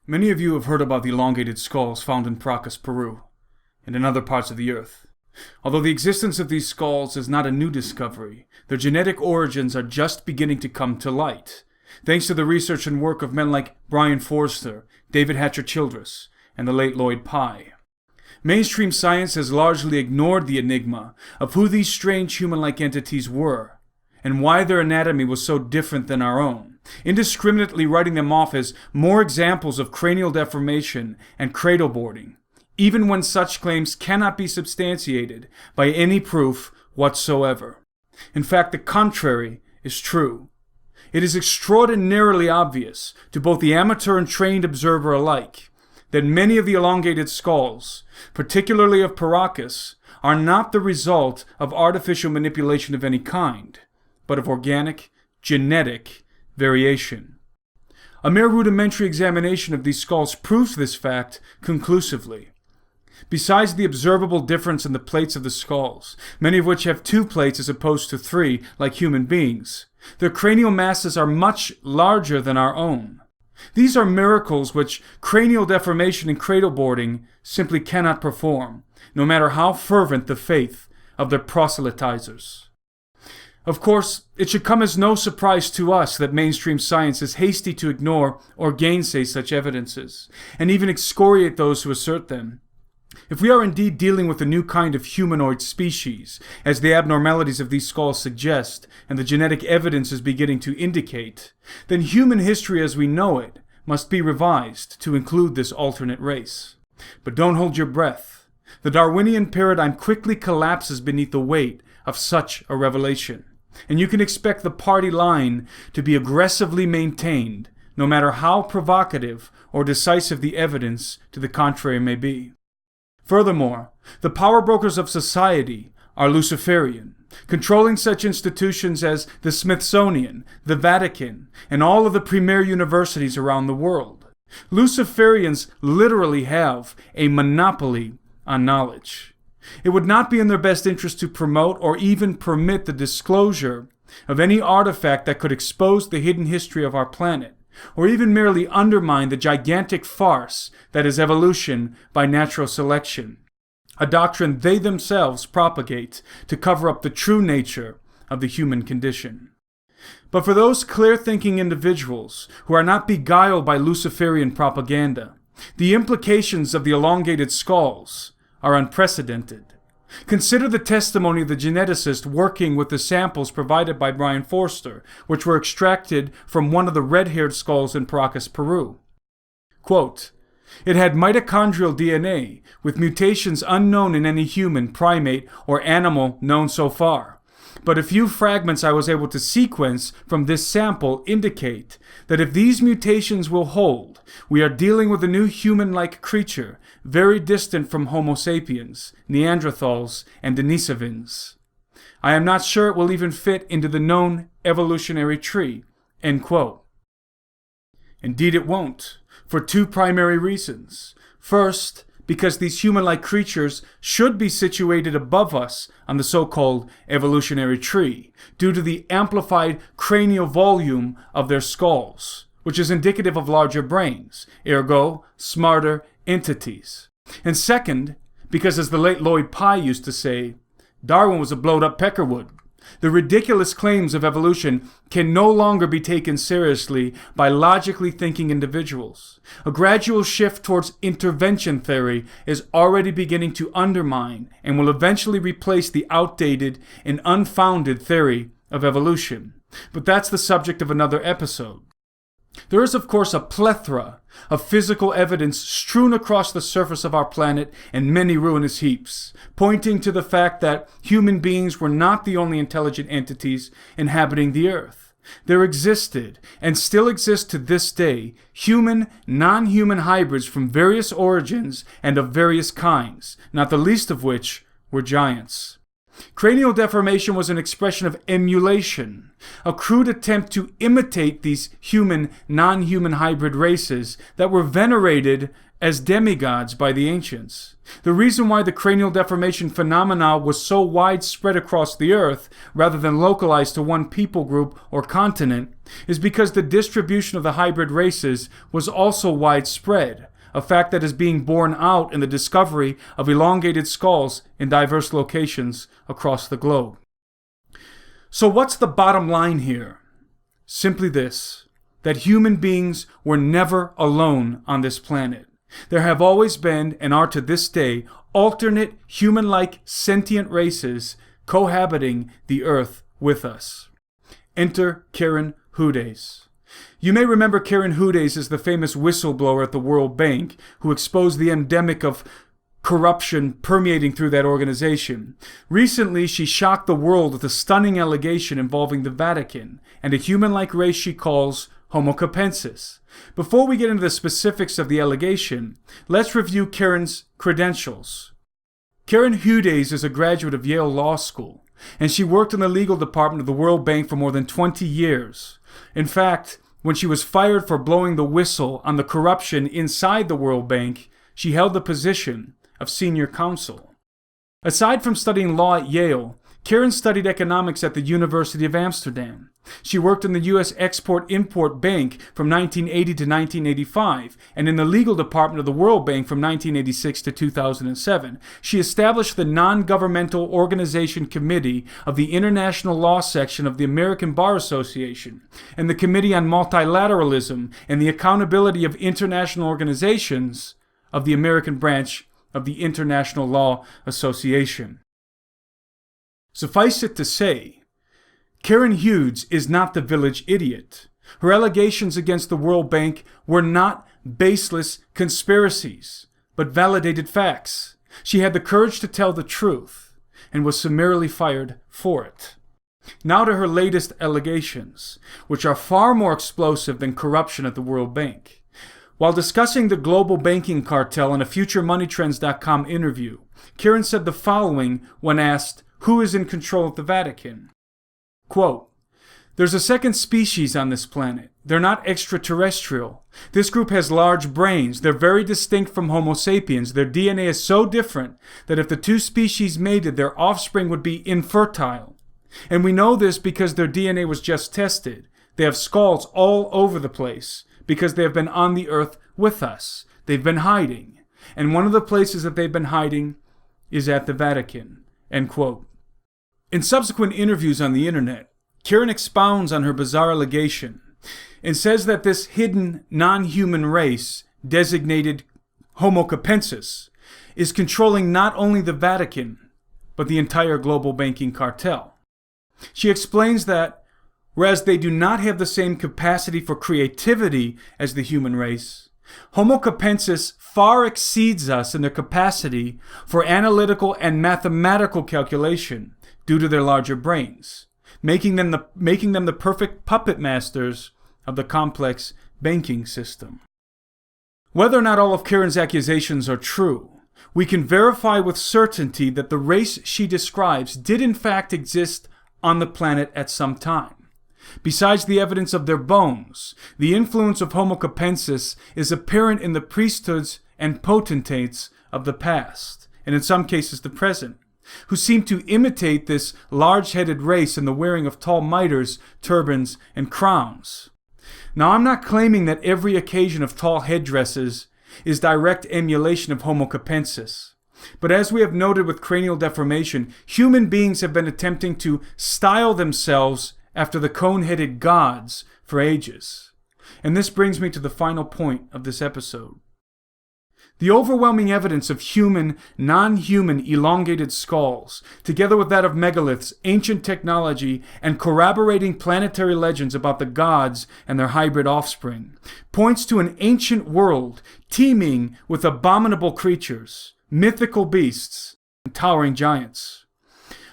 Many of you have heard about the elongated skulls found in Paracas, Peru, and in other parts of the earth. Although the existence of these skulls is not a new discovery, their genetic origins are just beginning to come to light, thanks to the research and work of men like Brien Foerster, David Hatcher Childress, and the late Lloyd Pye. Mainstream science has largely ignored the enigma of who these strange human-like entities were, and why their anatomy was so different than our own, indiscriminately writing them off as more examples of cranial deformation and cradle boarding, even when such claims cannot be substantiated by any proof whatsoever. In fact, the contrary is true. It is extraordinarily obvious to both the amateur and trained observer alike that many of the elongated skulls, particularly of Paracas, are not the result of artificial manipulation of any kind, but of organic, genetic variation. A mere rudimentary examination of these skulls proves this fact conclusively. Besides the observable difference in the plates of the skulls, many of which have 2 plates as opposed to 3 like human beings, their cranial masses are much larger than our own. These are miracles which cranial deformation and cradle boarding simply cannot perform, no matter how fervent the faith of their proselytizers. Of course, it should come as no surprise to us that mainstream science is hasty to ignore or gainsay such evidences, and even excoriate those who assert them. If we are indeed dealing with a new kind of humanoid species, as the abnormalities of these skulls suggest, and the genetic evidence is beginning to indicate, then human history as we know it must be revised to include this alternate race. But don't hold your breath. The Darwinian paradigm quickly collapses beneath the weight of such a revelation, and you can expect the party line to be aggressively maintained, no matter how provocative or decisive the evidence to the contrary may be. Furthermore, the power brokers of society are Luciferian, controlling such institutions as the Smithsonian, the Vatican, and all of the premier universities around the world. Luciferians literally have a monopoly on knowledge. It would not be in their best interest to promote or even permit the disclosure of any artifact that could expose the hidden history of our planet, or even merely undermine the gigantic farce that is evolution by natural selection, a doctrine they themselves propagate to cover up the true nature of the human condition. But for those clear-thinking individuals who are not beguiled by Luciferian propaganda, the implications of the elongated skulls are unprecedented. Consider the testimony of the geneticist working with the samples provided by Brien Foerster, which were extracted from one of the red-haired skulls in Paracas, Peru. Quote, "It had mitochondrial DNA with mutations unknown in any human, primate, or animal known so far. But a few fragments I was able to sequence from this sample indicate that if these mutations will hold, we are dealing with a new human-like creature, very distant from Homo sapiens, Neanderthals, and Denisovans. I am not sure it will even fit into the known evolutionary tree." End quote. Indeed it won't, for 2 primary reasons. First, because these human-like creatures should be situated above us on the so-called evolutionary tree, due to the amplified cranial volume of their skulls, which is indicative of larger brains, ergo, smarter entities. And second, because as the late Lloyd Pye used to say, Darwin was a blowed-up peckerwood. The ridiculous claims of evolution can no longer be taken seriously by logically thinking individuals. A gradual shift towards intervention theory is already beginning to undermine and will eventually replace the outdated and unfounded theory of evolution. But that's the subject of another episode. There is, of course, a plethora of physical evidence strewn across the surface of our planet in many ruinous heaps, pointing to the fact that human beings were not the only intelligent entities inhabiting the earth. There existed, and still exist to this day, human, non-human hybrids from various origins and of various kinds, not the least of which were giants. Cranial deformation was an expression of emulation, a crude attempt to imitate these human, non-human hybrid races that were venerated as demigods by the ancients. The reason why the cranial deformation phenomena was so widespread across the earth, rather than localized to one people group or continent, is because the distribution of the hybrid races was also widespread, a fact that is being borne out in the discovery of elongated skulls in diverse locations across the globe. So what's the bottom line here? Simply this, that human beings were never alone on this planet. There have always been, and are to this day, alternate human-like sentient races cohabiting the earth with us. Enter Karen Hudes. You may remember Karen Hudes as the famous whistleblower at the World Bank who exposed the endemic of corruption permeating through that organization. Recently, she shocked the world with a stunning allegation involving the Vatican and a human-like race she calls Homo capensis. Before we get into the specifics of the allegation, let's review Karen's credentials. Karen Hudes is a graduate of Yale Law School, and she worked in the legal department of the World Bank for more than 20 years. In fact, when she was fired for blowing the whistle on the corruption inside the World Bank, she held the position of senior counsel. Aside from studying law at Yale, Karen studied economics at the University of Amsterdam. She worked in the U.S. Export-Import Bank from 1980 to 1985 and in the legal department of the World Bank from 1986 to 2007. She established the Non-Governmental Organization Committee of the International Law Section of the American Bar Association and the Committee on Multilateralism and the Accountability of International Organizations of the American branch of the International Law Association. Suffice it to say, Karen Hudes is not the village idiot. Her allegations against the World Bank were not baseless conspiracies, but validated facts. She had the courage to tell the truth and was summarily fired for it. Now to her latest allegations, which are far more explosive than corruption at the World Bank. While discussing the global banking cartel in a FutureMoneyTrends.com interview, Karen said the following when asked who is in control of the Vatican. Quote, "There's a second species on this planet. They're not extraterrestrial. This group has large brains. They're very distinct from Homo sapiens. Their DNA is so different that if the two species mated, their offspring would be infertile. And we know this because their DNA was just tested. They have skulls all over the place because they have been on the earth with us. They've been hiding. And one of the places that they've been hiding is at the Vatican." End quote. In subsequent interviews on the internet, Karen expounds on her bizarre allegation and says that this hidden non-human race, designated Homo capensis, is controlling not only the Vatican, but the entire global banking cartel. She explains that, whereas they do not have the same capacity for creativity as the human race, Homo capensis far exceeds us in their capacity for analytical and mathematical calculation due to their larger brains, making them the perfect puppet masters of the complex banking system. Whether or not all of Karen's accusations are true, we can verify with certainty that the race she describes did in fact exist on the planet at some time. Besides the evidence of their bones, the influence of Homo capensis is apparent in the priesthoods and potentates of the past, and in some cases the present, who seem to imitate this large-headed race in the wearing of tall mitres, turbans, and crowns. Now, I'm not claiming that every occasion of tall headdresses is direct emulation of Homo capensis. But as we have noted with cranial deformation, human beings have been attempting to style themselves after the cone-headed gods for ages. And this brings me to the final point of this episode. The overwhelming evidence of human, non-human elongated skulls, together with that of megaliths, ancient technology, and corroborating planetary legends about the gods and their hybrid offspring, points to an ancient world teeming with abominable creatures, mythical beasts, and towering giants.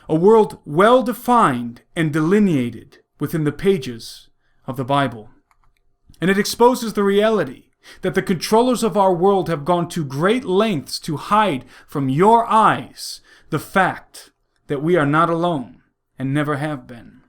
A world well defined and delineated within the pages of the Bible. And it exposes the reality that the controllers of our world have gone to great lengths to hide from your eyes the fact that we are not alone and never have been.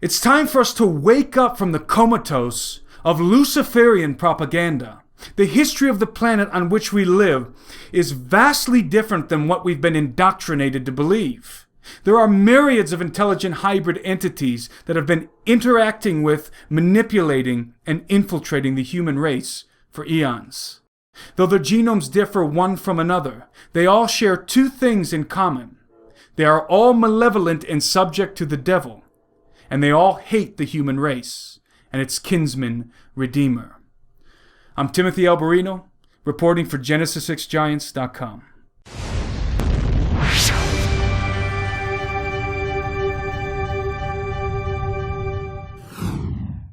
It's time for us to wake up from the comatose of Luciferian propaganda. The history of the planet on which we live is vastly different than what we've been indoctrinated to believe. There are myriads of intelligent hybrid entities that have been interacting with, manipulating, and infiltrating the human race for eons. Though their genomes differ one from another, they all share two things in common. They are all malevolent and subject to the devil, and they all hate the human race and its kinsman, Redeemer. I'm Timothy Alberino, reporting for GenesisXGiants.com.